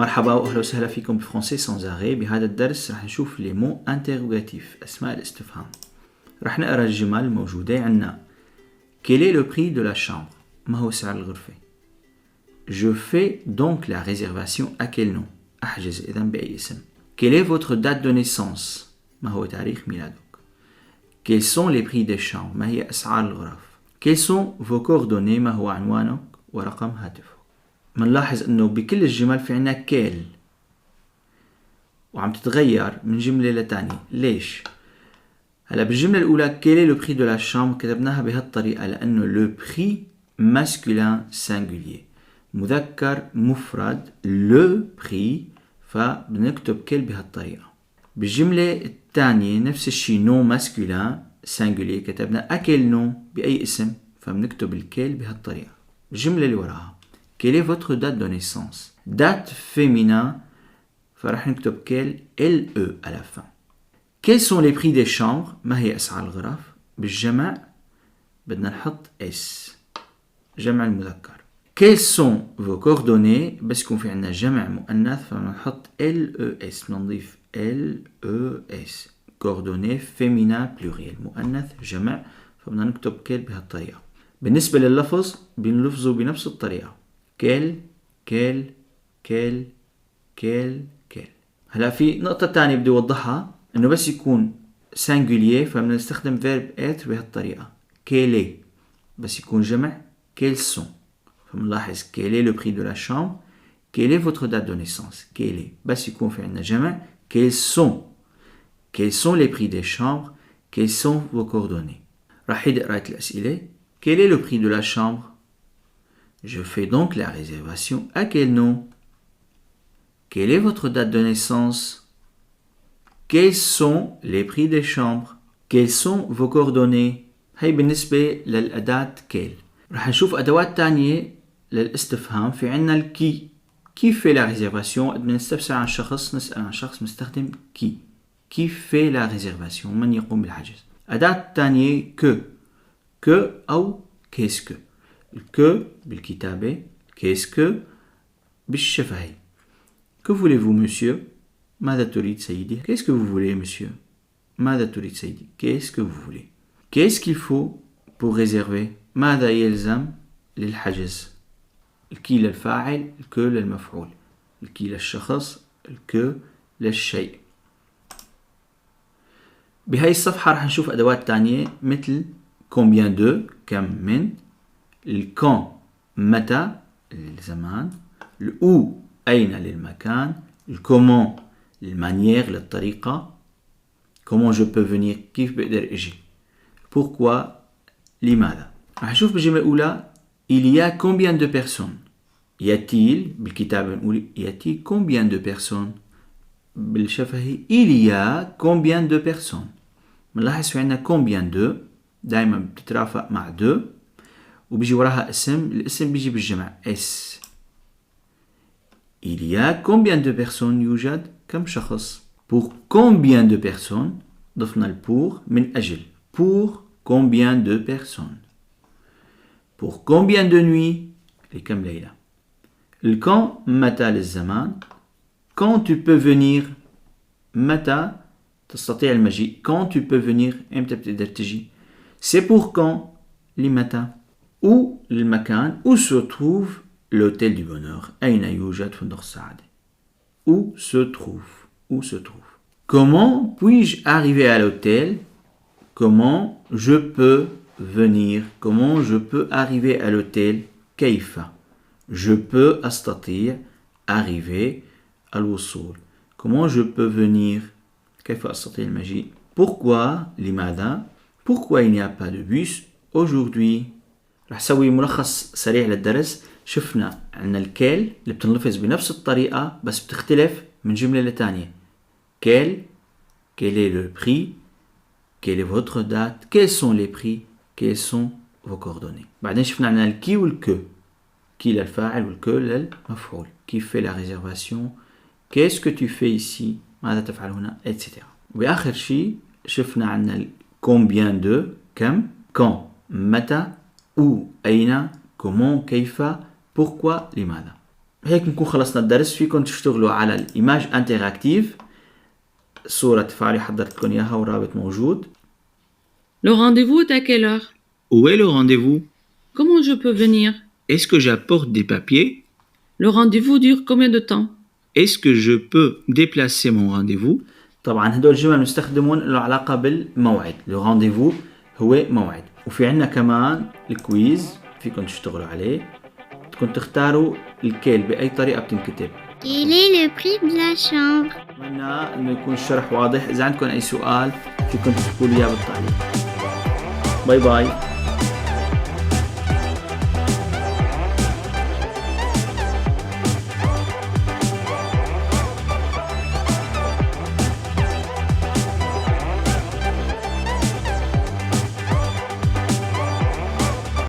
مرحبا واهلا وسهلا فيكم بفرنسي سانز اري. بهذا الدرس راح نشوف لي مو انتروغاتيف، اسماء الاستفهام. راح نقرا الجمل الموجودة عندنا. Quel est le prix de la chambre؟ ما هو سعر الغرفة؟ Je fais donc la réservation à quel nom؟ أحجز إذن بأي اسم. Quelle est votre date de naissance؟ ما هو تاريخ ميلادك؟ Quels sont les prix des chambres؟ ما هي أسعار الغرف؟ Quels sont vos coordonnées؟ ما هو عنوانك ورقم هاتفك؟ منلاحظ انه بكل الجمل في عنا كيل وعم تتغير من جملة لتانية. ليش؟ هلا بالجملة الأولى كيل لو بري دو لا شامبر كتبناها بهالطريقة لأنه لو بري ماسكولين سينجولير، مذكر مفرد لو بري، فبنكتب كيل بهالطريقة. بالجملة الثانية نفس الشيء نو ماسكولين سينجولير كتبنا أكل نو بأي اسم، فبنكتب الكيل بهالطريقة. الجملة اللي وراها Quelle est votre date de naissance؟ Date féminin, فراح نكتب quel LE à la fin. Quels sont les prix des chambres؟ ما هي أسعار الغرف؟ بالجمع بدنا نحط S، جمع المذكر. Quels sont vos coordonnées؟ بس يكون في عنا جمع مؤنث فبدنا نحط LES، نضيف LES. coordonnées féminin pluriel، مؤنث جمع، فبدنا نكتب quel بهالطريقة. بالنسبة لللفظ بنلفظه بنفس الطريقة. كيل. هلا في نقطة تانية بدي أوضحها، إنه بس يكون singulier فبدنا نستخدم verb être بهالطريقة. كيلي بس يكون جمع كيل sont، فبنلاحظ كيلي le prix de la chambre، كيلي votre date de naissance. كيلي بس يكون في عنا جمع quels sont les prix des chambres، quelles sont vos coordonnées. راح يدق قراءة الأسئلة. Quel est le prix de la chambre؟ Je fais donc la réservation à quel nom؟ Quelle est votre date de naissance؟ Quels sont les prix des chambres؟ Quelles sont vos coordonnées؟ هي بالنسبة للأداة كيل. رح نشوف أدوات تانية للاستفهام. في عنا الكي. كيف في la réservation؟ قد ما نستفسر عن شخص نسأل عن شخص نستخدم كي. كيف في la réservation؟ من يقوم بالحجز. أداة تانية que أو qu'est-ce que. الكو بالكتابة، كيسكو بالشفهي. Que voulez-vous monsieur؟ ماذا تريد سيدي؟ Qu'est-ce que vous voulez monsieur؟ ماذا تريد سيدي؟ Qu'est-ce que vous voulez؟ Qu'est-ce qu'il faut pour réserver؟ ماذا يلزم للحجز؟ الكي للفاعل، الكو للمفعول. الكي للشخص، الكو للشيء. بهاي الصفحة رح نشوف أدوات تانية مثل combien de كم من، الكون متى للزمان، الأو أين للمكان، الكومون المانيير للطريقة، comment je peux venir كيف بقدر أجي، pourquoi لماذا. رح نشوف بالجملة الأولى il y a combien de personnes. y-a-t-il بالكتابة نقول y-a-t-il combien de personnes. بالشفهي il y a combien de personnes. بنلاحظ في عنا combien de دائما بتترافق مع de وبيجي وراها اسم، الاسم بيجي بالجمع اس. Il y a combien de personnes؟ يوجد كم شخص. Pour combien de personnes ضفنا البور من أجل. Pour combien de personnes. Pour combien de nuits لكم ليلة. الكون متى للزمان. Quand tu peux venir متى تستطيع المجيء. Quand tu peux venir امتى بتقدر تجي. C'est pour quand لمتى. Où المكان où se trouve l'hôtel du bonheur. أين يوجد فندق السعادة. Où se trouve. Comment puis-je arriver à l'hôtel. Comment je peux venir. Comment je peux arriver à l'hôtel. كيف. Je peux أستطيع arriver الوصول. Comment je peux venir. كيف أستطيع المجيء. Pourquoi لماذا. Pourquoi il n'y a pas de bus aujourd'hui. رح سوي ملخص سريع للدرس. شفنا عنا الكيل اللي بتنلفظ بنفس الطريقة بس بتختلف من جملة لتانية. كيل quel est le prix. quelle est votre date. quels sont les prix. quels sont vos coordonnées. بعدين شفنا عنا الكي والكو. كي للفاعل والكو للمفعول. كيف fait la réservation. qu'est-ce que tu fais ici. ماذا تفعل هنا etc. وآخر شيء شفنا عنا combien de كم. quand متى. où أين. comment كيف. pourquoi لماذا. هيك نكون خلصنا الدرس. فيكم تشتغلوا على الإيماج انتراكتيف. صورة تفاعلية حضرت لكم إياها ورابط موجود. Le rendez-vous est à quelle heure? Où est le rendez-vous? Comment je peux venir? Est-ce que j'apporte des papiers? Le rendez-vous dure combien de temps? Est-ce que je peux déplacer mon rendez-vous? طبعا هدول الجمل مستخدمون له علاقة بالموعد. لو رانديفو هو موعد. وفي عنا كمان الكويز فيكم تشتغلوا عليه. بدكم تختاروا الكيل بأي طريقة بتنكتب. Quel est le prix de la chambre? أتمنى إنه يكون الشرح واضح. إذا عندكم أي سؤال فيكم تكتبوا لي إياه بالتعليق. باي باي.